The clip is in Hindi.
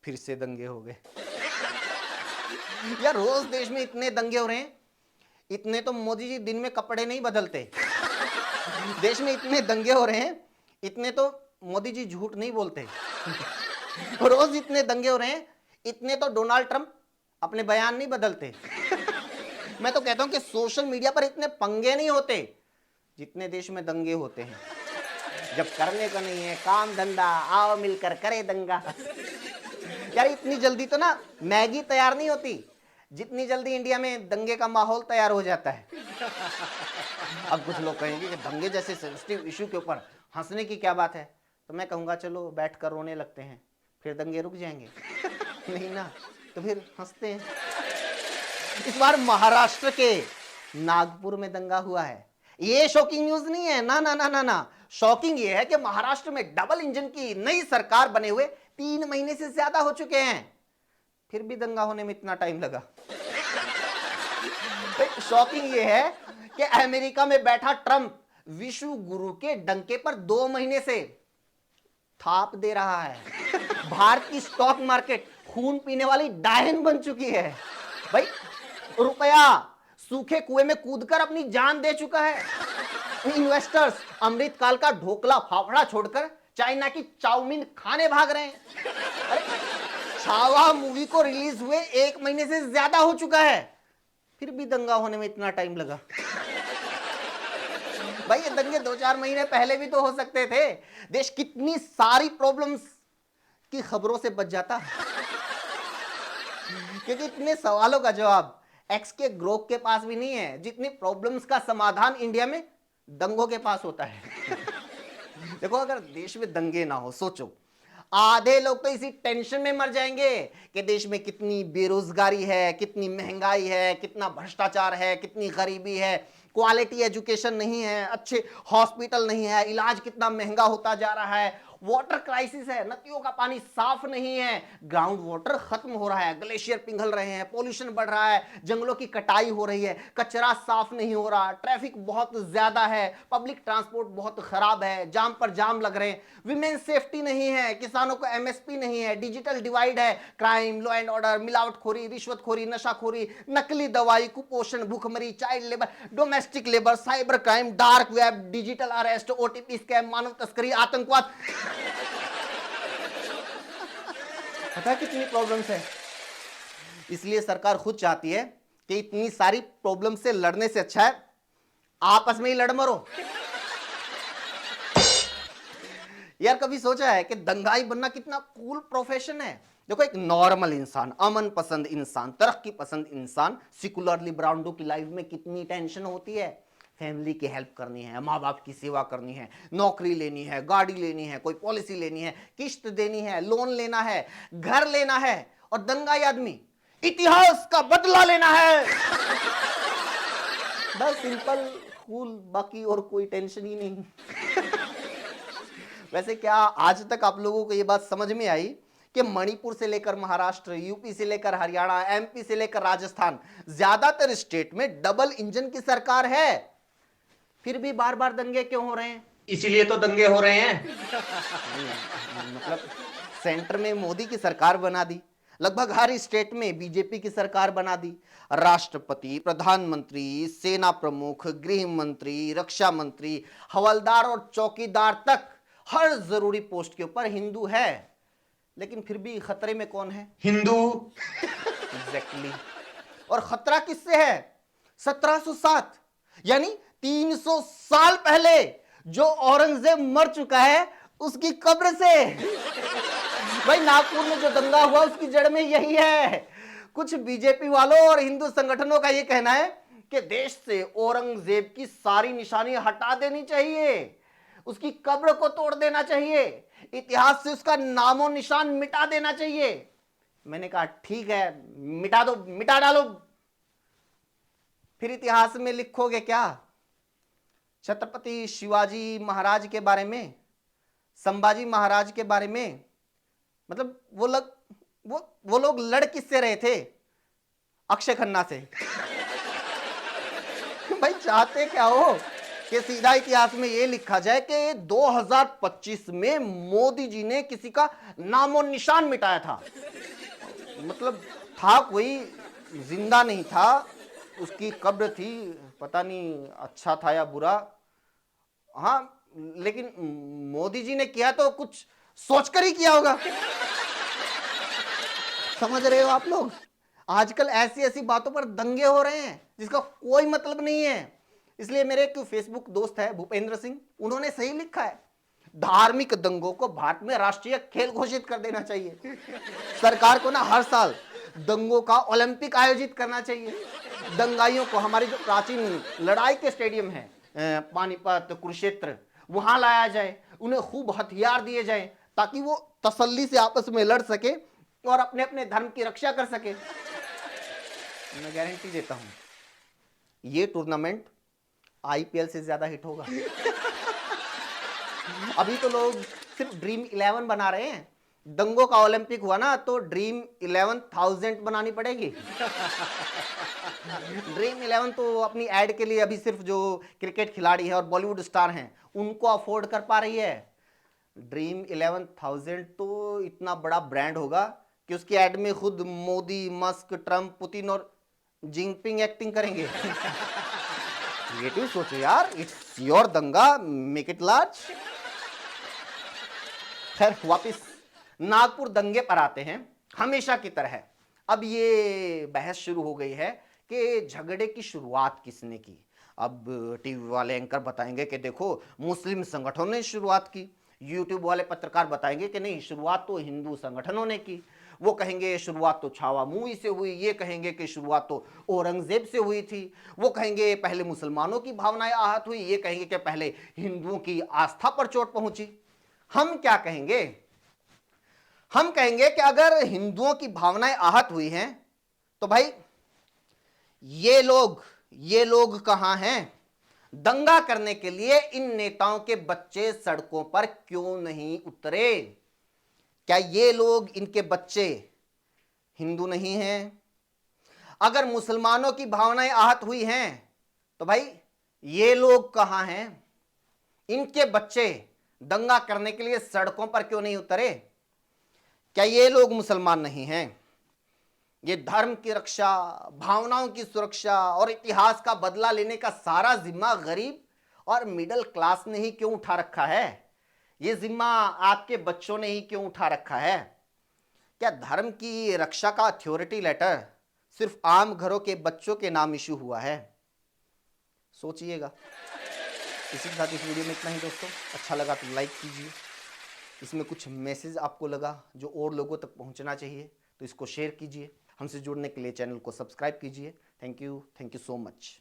फिर से दंगे हो गए। यार रोज देश में इतने दंगे हो रहे हैं, इतने तो मोदी जी दिन में कपड़े नहीं बदलते। देश में इतने दंगे हो रहे हैं, इतने तो मोदी जी झूठ नहीं बोलते। रोज इतने दंगे हो रहे हैं, इतने तो डोनाल्ड ट्रंप अपने बयान नहीं बदलते। मैं तो कहता हूं कि सोशल मीडिया पर इतने पंगे नहीं होते जितने देश में दंगे होते हैं। जब करने को नहीं है काम धंधा, आओ मिलकर करे दंगा। यार इतनी जल्दी तो ना मैगी तैयार नहीं होती जितनी जल्दी इंडिया में दंगे का माहौल तैयार हो जाता है। अब कुछ लोग कहेंगे कि दंगे जैसे सेंसिटिव इशू के ऊपर हंसने की क्या बात है, तो मैं कहूंगा चलो बैठकर रोने लगते हैं, फिर दंगे रुक जाएंगे। नहीं ना, तो फिर हंसते हैं। इस बार महाराष्ट्र के नागपुर में दंगा हुआ है। ये शॉकिंग न्यूज नहीं है, ना ना ना ना ना। शॉकिंग ये है कि महाराष्ट्र में डबल इंजन की नई सरकार बने हुए 3 महीने से ज्यादा हो चुके हैं, फिर भी दंगा होने में इतना टाइम लगा। शॉकिंग ये है कि अमेरिका में बैठा ट्रंप विश्व गुरु के डंके पर 2 महीने से थाप दे रहा है। भारत की स्टॉक मार्केट खून पीने वाली डायन बन चुकी है। भाई रुपया सूखे कुएं में कूदकर अपनी जान दे चुका है। इन्वेस्टर्स अमृतकाल का ढोकला फाफड़ा छोड़कर चाइना की चाउमीन खाने भाग रहे हैं। अरे छावा मूवी को रिलीज हुए 1 महीने से ज्यादा हो चुका है, फिर भी दंगा होने में इतना टाइम लगा। भाई ये दंगे 2-4 महीने पहले भी तो हो सकते थे। देश कितनी सारी प्रॉब्लम्स की खबरों से बच जाता, क्योंकि इतने सवालों का जवाब एक्स के ग्रोक के पास भी नहीं है जितनी प्रॉब्लम्स का समाधान इंडिया में दंगों के पास होता है। देखो अगर देश में दंगे ना हो, सोचो आधे लोग तो इसी टेंशन में मर जाएंगे कि देश में कितनी बेरोजगारी है, कितनी महंगाई है, कितना भ्रष्टाचार है, कितनी गरीबी है, क्वालिटी एजुकेशन नहीं है, अच्छे हॉस्पिटल नहीं है, इलाज कितना महंगा होता जा रहा है, वाटर क्राइसिस है, नदियों का पानी साफ नहीं है, ग्राउंड वाटर खत्म हो रहा है, ग्लेशियर पिघल रहे हैं, पोल्यूशन बढ़ रहा है, जंगलों की कटाई हो रही है, कचरा साफ नहीं हो रहा, ट्रैफिक बहुत ज्यादा है, पब्लिक ट्रांसपोर्ट बहुत खराब है, जाम पर जाम लग रहे हैं, विमेन सेफ्टी नहीं है, किसानों को एमएसपी नहीं है, डिजिटल डिवाइड है, क्राइम, लॉ एंड ऑर्डर, मिलावटखोरी, रिश्वतखोरी, नशाखोरी, नकली दवाई, कुपोषण, भूखमरी, child labour, domestic labour, cyber crime, dark web, digital arrest, OTP scam, मानव तस्करी, आतंकवाद। पता है कितनी प्रॉब्लम्स है। इसलिए सरकार खुद चाहती है कि इतनी सारी प्रॉब्लम से लड़ने से अच्छा है आपस में ही लड़ मरो। यार कभी सोचा है कि दंगाई बनना कितना कूल प्रोफेशन है। देखो एक नॉर्मल इंसान, अमन पसंद इंसान, तरक्की पसंद इंसान, सेकुलरली ब्राउंडो की लाइफ में कितनी टेंशन होती है। फैमिली की हेल्प करनी है, माँ बाप की सेवा करनी है, नौकरी लेनी है, गाड़ी लेनी है, कोई पॉलिसी लेनी है, किस्त देनी है, लोन लेना है, घर लेना है, और दंगाई आदमी इतिहास का बदला लेना है। बस सिंपल कूल, बाकी और कोई टेंशन ही नहीं। वैसे क्या आज तक आप लोगों को ये बात समझ में आई कि मणिपुर से लेकर महाराष्ट्र, यूपी से लेकर हरियाणा, एमपी से लेकर राजस्थान, ज्यादातर स्टेट में डबल इंजन की सरकार है, फिर भी बार बार दंगे क्यों हो रहे हैं? इसीलिए तो दंगे हो रहे हैं। मतलब सेंटर में मोदी की सरकार बना दी, लगभग हर स्टेट में बीजेपी की सरकार बना दी, राष्ट्रपति, प्रधानमंत्री, सेना प्रमुख, गृह मंत्री, रक्षा मंत्री, हवलदार और चौकीदार तक हर जरूरी पोस्ट के ऊपर हिंदू है, लेकिन फिर भी खतरे में कौन है? हिंदू। एग्जैक्टली। और खतरा किससे है? 1707 यानी 300 साल पहले जो औरंगजेब मर चुका है उसकी कब्र से। भाई नागपुर में जो दंगा हुआ उसकी जड़ में यही है। कुछ बीजेपी वालों और हिंदू संगठनों का यह कहना है कि देश से औरंगजेब की सारी निशानी हटा देनी चाहिए, उसकी कब्र को तोड़ देना चाहिए, इतिहास से उसका नामो निशान मिटा देना चाहिए। मैंने कहा ठीक है, मिटा दो, मिटा डालो, फिर इतिहास में लिखोगे क्या? छत्रपति शिवाजी महाराज के बारे में, संभाजी महाराज के बारे में? मतलब वो लोग लड़ किससे रहे थे? अक्षय खन्ना से। भाई चाहते क्या हो कि सीधा इतिहास में ये लिखा जाए कि 2025 में मोदी जी ने किसी का नामो निशान मिटाया था। मतलब था कोई, जिंदा नहीं था, उसकी कब्र थी, पता नहीं अच्छा था या बुरा। हाँ, लेकिन मोदी जी ने किया तो कुछ सोचकर ही किया होगा। समझ रहे हो आप लोग? आजकल ऐसी ऐसी बातों पर दंगे हो रहे हैं जिसका कोई मतलब नहीं है। इसलिए मेरे एक फेसबुक दोस्त है भूपेंद्र सिंह, उन्होंने सही लिखा है, धार्मिक दंगों को भारत में राष्ट्रीय खेल घोषित कर देना चाहिए। सरकार को ना हर साल दंगों का ओलंपिक आयोजित करना चाहिए। दंगाइयों को हमारी जो प्राचीन लड़ाई के स्टेडियम है, पानीपत, कुरुक्षेत्र, वहां लाया जाए, उन्हें खूब हथियार दिए जाए ताकि वो तसल्ली से आपस में लड़ सके और अपने अपने धर्म की रक्षा कर सके। मैं गारंटी देता हूं ये टूर्नामेंट आईपीएल से ज्यादा हिट होगा। अभी तो लोग सिर्फ ड्रीम 11 बना रहे हैं, दंगों का ओलंपिक हुआ ना तो ड्रीम 11,000 बनानी पड़ेगी। ड्रीम 11 तो अपनी एड के लिए अभी सिर्फ जो क्रिकेट खिलाड़ी है और बॉलीवुड स्टार हैं उनको अफोर्ड कर पा रही है। ड्रीम 11,000 तो इतना बड़ा ब्रांड होगा कि उसकी एड में खुद मोदी, मस्क, ट्रंप, पुतिन और जिनपिंग एक्टिंग करेंगे। क्रिएटिव सोचो यार, इट्स योर दंगा, मेक इट लार्ज। खैर वापिस नागपुर दंगे पर आते हैं। हमेशा की तरह अब ये बहस शुरू हो गई है कि झगड़े की शुरुआत किसने की। अब टीवी वाले एंकर बताएंगे कि देखो मुस्लिम संगठनों ने शुरुआत की, यूट्यूब वाले पत्रकार बताएंगे कि नहीं शुरुआत तो हिंदू संगठनों ने की, वो कहेंगे शुरुआत तो छावा मूवी से हुई, ये कहेंगे कि शुरुआत तो औरंगजेब से हुई थी, वो कहेंगे पहले मुसलमानों की भावनाएं आहत हुई, ये कहेंगे कि पहले हिंदुओं की आस्था पर चोट पहुंची। हम क्या कहेंगे? हम कहेंगे कि अगर हिंदुओं की भावनाएं आहत हुई हैं तो भाई ये लोग कहां हैं? दंगा करने के लिए इन नेताओं के बच्चे सड़कों पर क्यों नहीं उतरे? क्या ये लोग, इनके बच्चे हिंदू नहीं हैं? अगर मुसलमानों की भावनाएं आहत हुई हैं तो भाई ये लोग कहां हैं? इनके बच्चे दंगा करने के लिए सड़कों पर क्यों नहीं उतरे? क्या ये लोग मुसलमान नहीं हैं? ये धर्म की रक्षा, भावनाओं की सुरक्षा और इतिहास का बदला लेने का सारा जिम्मा गरीब और मिडिल क्लास ने ही क्यों उठा रखा है? ये जिम्मा आपके बच्चों ने ही क्यों उठा रखा है? क्या धर्म की रक्षा का अथॉरिटी लेटर सिर्फ आम घरों के बच्चों के नाम इश्यू हुआ है? सोचिएगा। इसी के साथ इस वीडियो में इतना ही दोस्तों। अच्छा लगा तो लाइक कीजिए, इसमें कुछ मैसेज आपको लगा जो और लोगों तक पहुंचना चाहिए तो इसको शेयर कीजिए। हमसे जुड़ने के लिए चैनल को सब्सक्राइब कीजिए। Thank you so much.